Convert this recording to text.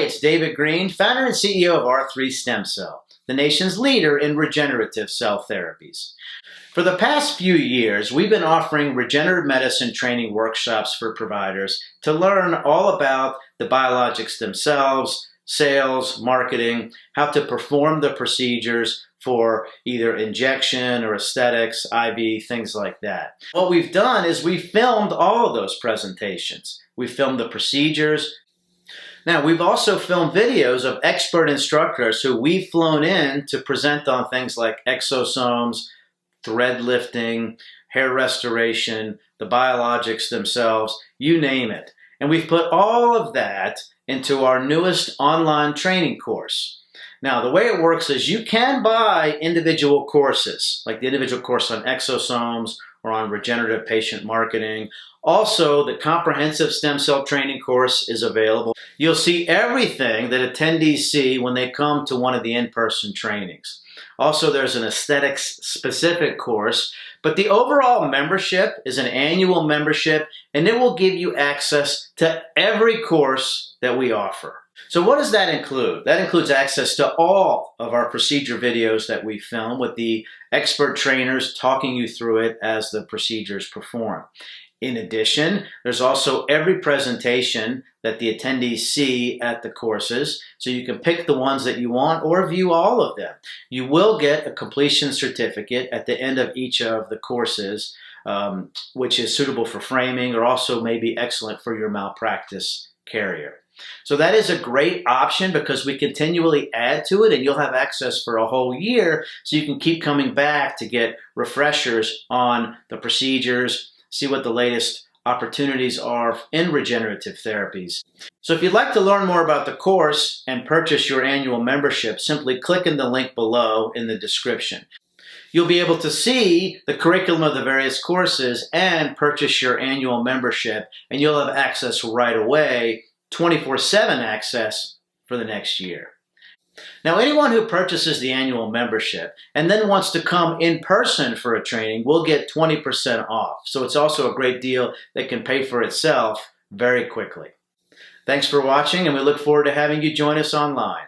it's David Green, founder and CEO of R3 Stem Cell, the nation's leader in regenerative cell therapies. For the past few years, we've been offering regenerative medicine training workshops for providers to learn all about the biologics themselves, sales, marketing, how to perform the procedures for either injection or aesthetics, IV, things like that. What we've done is we filmed all of those presentations. We filmed the procedures. Now, we've also filmed videos of expert instructors who we've flown in to present on things like exosomes, thread lifting, hair restoration, the biologics themselves, you name it. And we've put all of that into our newest online training course. Now, the way it works is you can buy individual courses, like the individual course on exosomes or on regenerative patient marketing. Also, the comprehensive stem cell training course is available. You'll see everything that attendees see when they come to one of the in-person trainings. Also, there's an aesthetics specific course, but the overall membership is an annual membership, and it will give you access to every course that we offer. So what does that include? That includes access to all of our procedure videos that we film with the expert trainers talking you through it as the procedures perform. In addition, there's also every presentation that the attendees see at the courses, so you can pick the ones that you want or view all of them. You will get a completion certificate at the end of each of the courses, which is suitable for framing or also may be excellent for your malpractice carrier. So that is a great option because we continually add to it, and you'll have access for a whole year, so you can keep coming back to get refreshers on the procedures, see what the latest opportunities are in regenerative therapies. So if you'd like to learn more about the course and purchase your annual membership, simply click in the link below in the description. You'll be able to see the curriculum of the various courses and purchase your annual membership, and you'll have access right away, 24/7 access for the next year. Now, anyone who purchases the annual membership and then wants to come in person for a training will get 20% off. So it's also a great deal that can pay for itself very quickly. Thanks for watching, and we look forward to having you join us online.